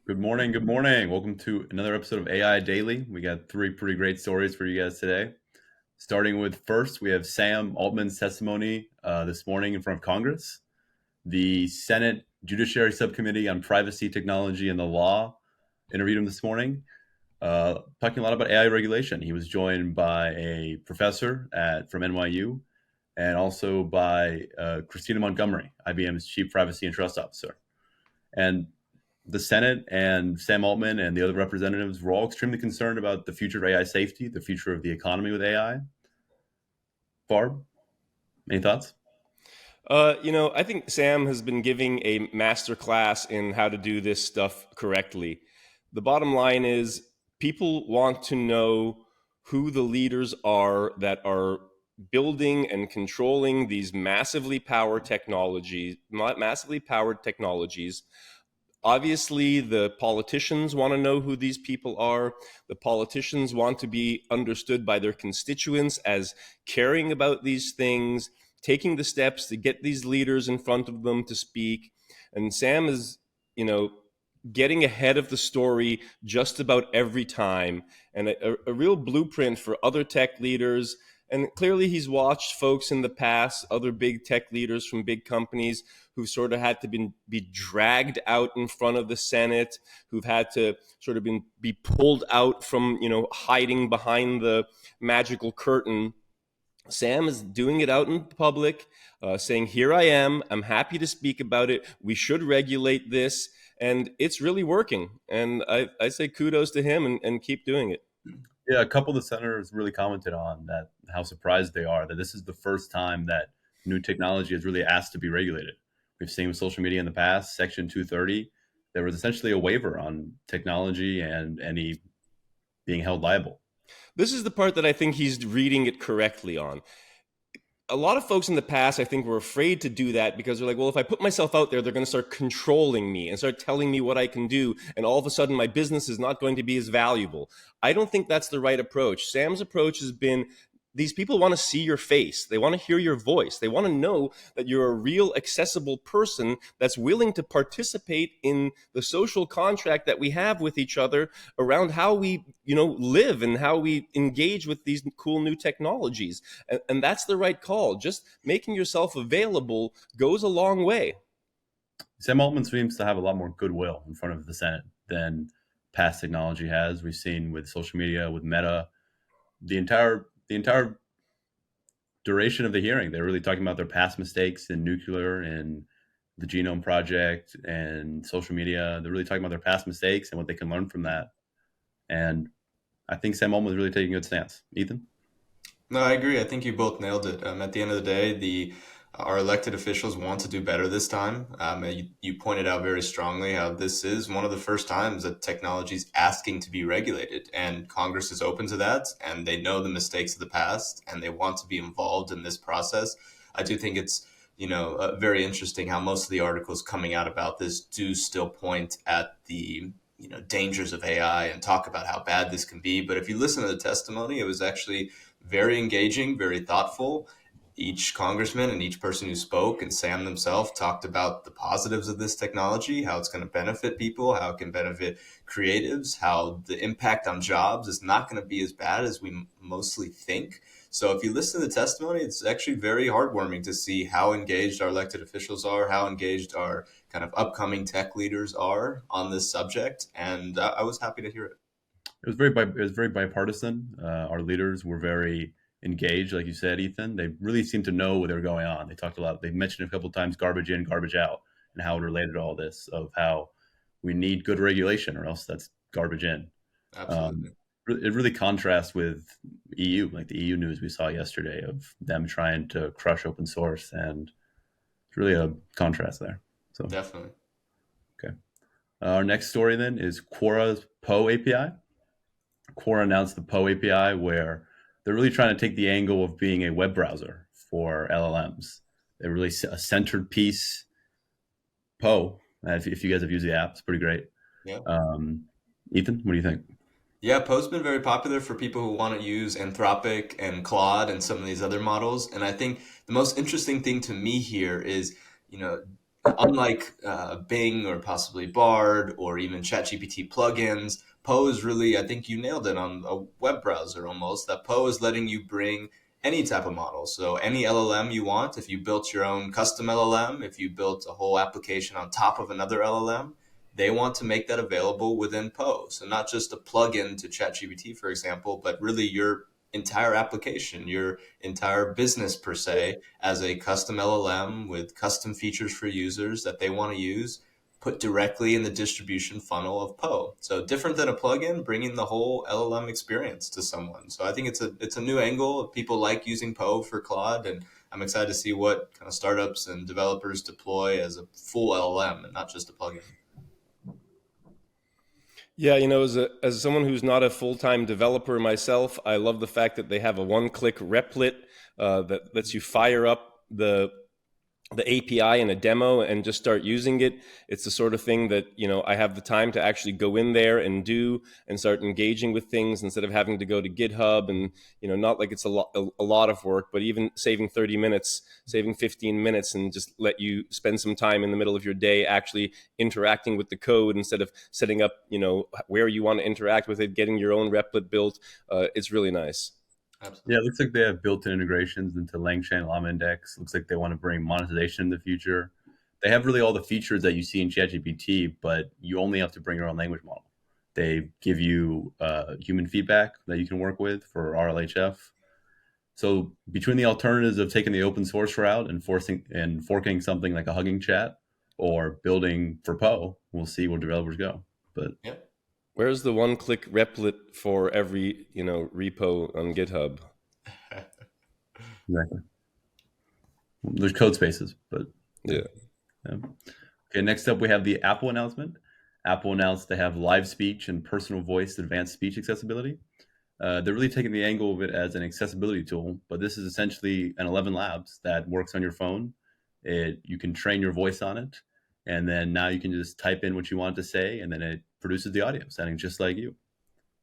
Good morning. Good morning. Welcome to another episode of AI Daily. We got three pretty great stories for you guys today. Starting with first, we have Sam Altman's testimony this morning in front of Congress. The Senate Judiciary Subcommittee on Privacy, Technology, and the Law interviewed him this morning, talking a lot about AI regulation. He was joined by a professor from NYU and also by Christina Montgomery, IBM's Chief Privacy and Trust Officer. And the Senate and Sam Altman and the other representatives were all extremely concerned about the future of AI safety, the future of the economy with AI. Barb, any thoughts? I think Sam has been giving a master class in how to do this stuff correctly. The bottom line is people want to know who the leaders are that are building and controlling these massively powered technologies. Obviously, the politicians want to know who these people are. The politicians want to be understood by their constituents as caring about these things, taking the steps to get these leaders in front of them to speak. And Sam is, getting ahead of the story just about every time, and a real blueprint for other tech leaders. And clearly he's watched folks in the past, other big tech leaders from big companies who sort of had to be dragged out in front of the Senate, who've had to sort of be pulled out from, hiding behind the magical curtain. Sam is doing it out in public, saying, here I am, I'm happy to speak about it, we should regulate this, and it's really working. And I say kudos to him and keep doing it. Yeah, a couple of the senators really commented on that, how surprised they are that this is the first time that new technology is really asked to be regulated. We've seen with social media in the past, Section 230, there was essentially a waiver on technology and any being held liable. This is the part that I think he's reading it correctly on. A lot of folks in the past, I think, were afraid to do that because they're like, well, if I put myself out there, they're going to start controlling me and start telling me what I can do. And all of a sudden, my business is not going to be as valuable. I don't think that's the right approach. Sam's approach has been, these people want to see your face. They want to hear your voice. They want to know that you're a real accessible person that's willing to participate in the social contract that we have with each other around how we, live and how we engage with these cool new technologies. And that's the right call. Just making yourself available goes a long way. Sam Altman seems to have a lot more goodwill in front of the Senate than past technology has. We've seen with social media, with Meta, the entire duration of the hearing, they're really talking about their past mistakes in nuclear and the Genome Project and social media. They're really talking about their past mistakes and what they can learn from that. And I think Sam Altman is really taking a good stance. Ethan? No, I agree. I think you both nailed it. At the end of the day, our elected officials want to do better this time. You pointed out very strongly how this is one of the first times that technology is asking to be regulated, and Congress is open to that, and they know the mistakes of the past, and they want to be involved in this process. I do think it's very interesting how most of the articles coming out about this do still point at the dangers of AI and talk about how bad this can be. But if you listen to the testimony, it was actually very engaging, very thoughtful. Each congressman and each person who spoke, and Sam himself, talked about the positives of this technology, how it's going to benefit people, how it can benefit creatives, how the impact on jobs is not going to be as bad as we mostly think. So if you listen to the testimony, it's actually very heartwarming to see how engaged our elected officials are, how engaged our kind of upcoming tech leaders are on this subject. And I was happy to hear it. It was very bipartisan. Our leaders were very engaged, like you said, Ethan. They really seemed to know what they were going on. They talked a lot. They mentioned a couple of times garbage in, garbage out, and how it related to all this, of how we need good regulation or else that's garbage in. Absolutely. It really contrasts with EU, like the EU news we saw yesterday of them trying to crush open source, and it's really a contrast there. So Definitely. Okay. Our next story then is Quora's Poe API. Quora announced the Poe API, where they're really trying to take the angle of being a web browser for LLMs. They're really a centered piece. Poe, if you guys have used the app, it's pretty great. Yeah. Ethan, what do you think? Yeah, Poe's been very popular for people who want to use Anthropic and Claude and some of these other models. And I think the most interesting thing to me here is, unlike Bing or possibly Bard or even ChatGPT plugins, Poe is really, I think you nailed it on a web browser almost, that Poe is letting you bring any type of model. So any LLM you want, if you built your own custom LLM, if you built a whole application on top of another LLM, they want to make that available within Poe. So not just a plugin to ChatGPT, for example, but really your entire application, your entire business per se, as a custom LLM with custom features for users that they want to use, put directly in the distribution funnel of Poe. So different than a plugin, bringing the whole LLM experience to someone. So I think it's a new angle. People like using Poe for Claude, and I'm excited to see what kind of startups and developers deploy as a full LLM and not just a plugin. Yeah, as someone who's not a full-time developer myself, I love the fact that they have a one-click replit that lets you fire up the API in a demo and just start using it. It's the sort of thing that, I have the time to actually go in there and do and start engaging with things instead of having to go to GitHub and, not like it's a lot of work, but even saving 30 minutes, saving 15 minutes and just let you spend some time in the middle of your day actually interacting with the code instead of setting up, where you want to interact with it, getting your own replit built. It's really nice. Absolutely. Yeah, it looks like they have built-in integrations into LangChain, LlamaIndex. Looks like they want to bring monetization in the future. They have really all the features that you see in ChatGPT, but you only have to bring your own language model. They give you human feedback that you can work with for RLHF. So between the alternatives of taking the open source route and forking something like a Hugging Chat or building for Poe, we'll see where developers go. But Yeah. Where's the one-click replit for every, repo on GitHub? exactly. There's code spaces, but Yeah. yeah. Okay, next up we have the Apple announcement. Apple announced they have live speech and personal voice advanced speech accessibility. They're really taking the angle of it as an accessibility tool, but this is essentially an 11 Labs that works on your phone. You can train your voice on it, and then now you can just type in what you want to say, and then it produces the audio, sounding just like you.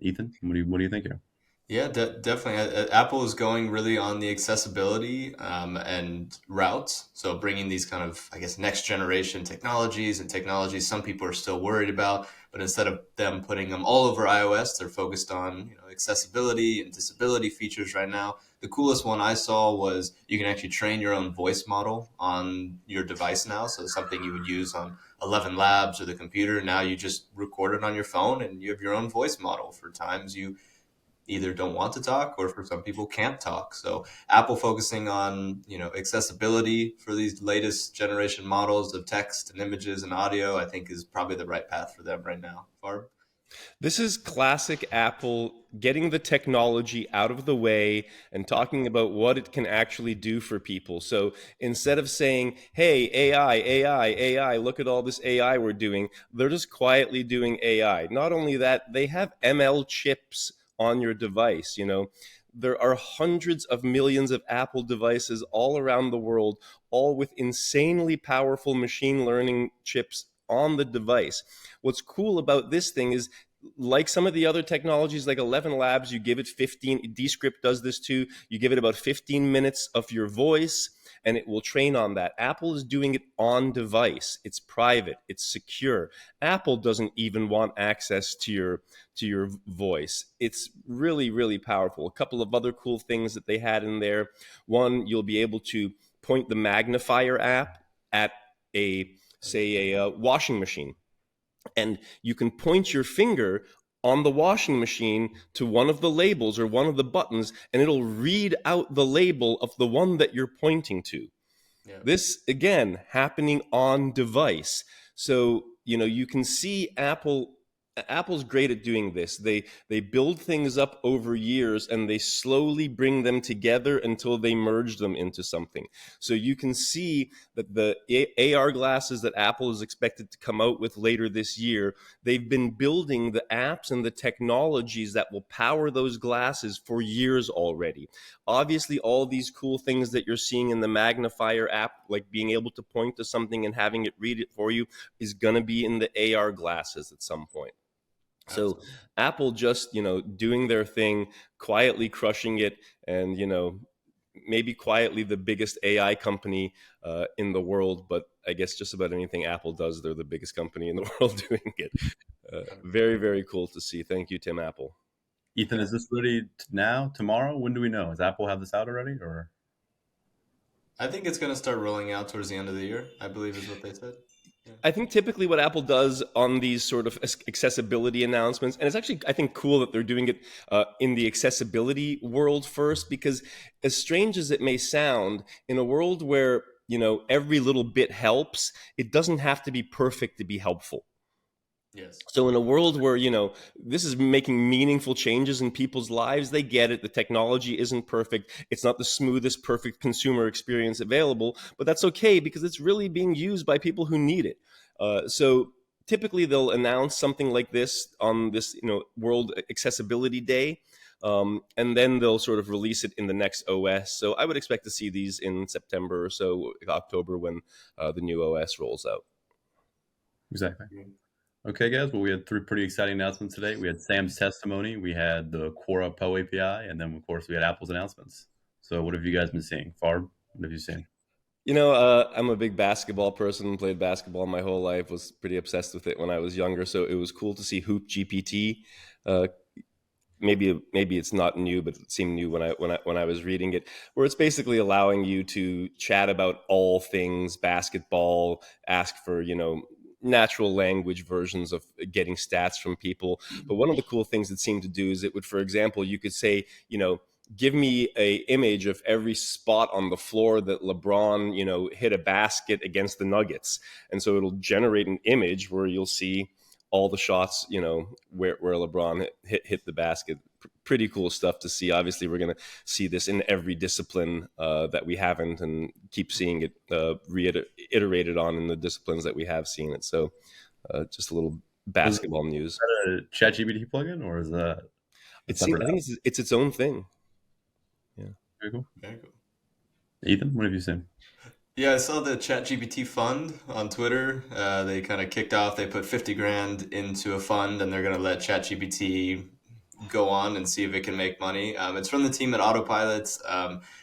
Ethan, what do you think here? Yeah, definitely. Apple is going really on the accessibility and routes. So bringing these kind of, I guess, next generation technologies and technologies some people are still worried about, but instead of them putting them all over iOS, they're focused on, accessibility and disability features right now. The coolest one I saw was you can actually train your own voice model on your device now. So something you would use on 11 Labs or the computer. Now you just record it on your phone and you have your own voice model for times you either don't want to talk or for some people can't talk. So Apple focusing on, accessibility for these latest generation models of text and images and audio, I think is probably the right path for them right now. Barb? This is classic Apple getting the technology out of the way and talking about what it can actually do for people. So instead of saying, hey, AI, look at all this AI we're doing, they're just quietly doing AI. Not only that, they have ML chips on your device. There are hundreds of millions of Apple devices all around the world, all with insanely powerful machine learning chips on the device. What's cool about this thing is, like some of the other technologies like 11 Labs, you give it 15, Descript does this too, you give it about 15 minutes of your voice and it will train on that. Apple is doing it on device. It's private, it's secure. Apple doesn't even want access to your voice. It's really, really powerful. A couple of other cool things that they had in there. One, you'll be able to point the magnifier app at a washing machine, and you can point your finger on the washing machine to one of the labels or one of the buttons, and it'll read out the label of the one that you're pointing to. Yeah. This, again, happening on device. So, you can see Apple's great at doing this. They build things up over years and they slowly bring them together until they merge them into something. So you can see that the AR glasses that Apple is expected to come out with later this year, they've been building the apps and the technologies that will power those glasses for years already. Obviously, all these cool things that you're seeing in the magnifier app, like being able to point to something and having it read it for you, is going to be in the AR glasses at some point. So Apple just, doing their thing, quietly crushing it, and, maybe quietly the biggest AI company in the world. But I guess just about anything Apple does, they're the biggest company in the world doing it. Very, very cool to see. Thank you, Tim Apple. Ethan, is this ready now, tomorrow? When do we know? Does Apple have this out already, or? I think it's going to start rolling out towards the end of the year, I believe is what they said. Yeah. I think typically what Apple does on these sort of accessibility announcements, and it's actually, I think, cool that they're doing it in the accessibility world first, because as strange as it may sound, in a world where, every little bit helps, it doesn't have to be perfect to be helpful. Yes. So in a world where, this is making meaningful changes in people's lives, they get it. The technology isn't perfect. It's not the smoothest, perfect consumer experience available, but that's okay because it's really being used by people who need it. So typically they'll announce something like this on this, World Accessibility Day. And then they'll sort of release it in the next OS. So I would expect to see these in September or so, October, when the new OS rolls out. Exactly. Okay, guys. Well, we had 3 pretty exciting announcements today. We had Sam's testimony, we had the Quora Poe API, and then, of course, we had Apple's announcements. So what have you guys been seeing? Farb, what have you seen? I'm a big basketball person, played basketball my whole life, was pretty obsessed with it when I was younger. So it was cool to see Hoop GPT. Maybe it's not new, but it seemed new when I was reading it, where it's basically allowing you to chat about all things basketball, ask for, natural language versions of getting stats from people. But one of the cool things it seemed to do is it would, for example, you could say, give me a image of every spot on the floor that LeBron, hit a basket against the Nuggets. And so it'll generate an image where you'll see all the shots, where LeBron hit the basket. Pretty cool stuff to see. Obviously, we're going to see this in every discipline that we haven't, and keep seeing it reiterated on in the disciplines that we have seen it. So just a little basketball news. Is that a ChatGPT plugin, or is that? I think it's its own thing. Yeah. Very cool. Very cool. Ethan, what have you seen? Yeah, I saw the ChatGPT Fund on Twitter. They kind of kicked off. They put 50 grand into a fund, and they're going to let ChatGPT go on and see if it can make money. It's from the team at Autopilots.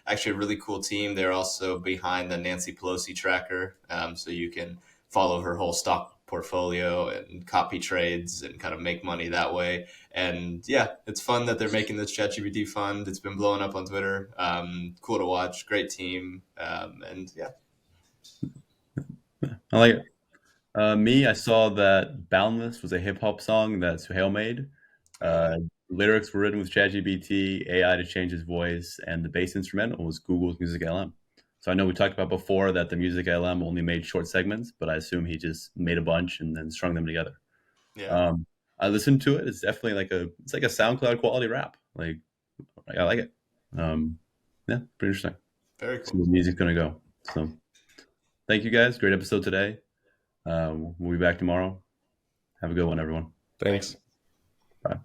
Actually, a really cool team. They're also behind the Nancy Pelosi tracker, so you can follow her whole stock portfolio and copy trades and kind of make money that way. And yeah, it's fun that they're making this ChatGPT Fund. It's been blowing up on Twitter. Cool to watch. Great team. And yeah. I like it. I saw that Boundless was a hip hop song that Suhail made. Lyrics were written with ChatGPT, AI to change his voice, and the bass instrumental was Google's Music LM. So I know we talked about before that the Music LM only made short segments, but I assume he just made a bunch and then strung them together. Yeah. I listened to it. It's definitely it's like a SoundCloud quality rap. Like I like it. Yeah, pretty interesting. Very See cool. where music's gonna go. So thank you guys. Great episode today. We'll be back tomorrow. Have a good one, everyone. Thanks. Bye.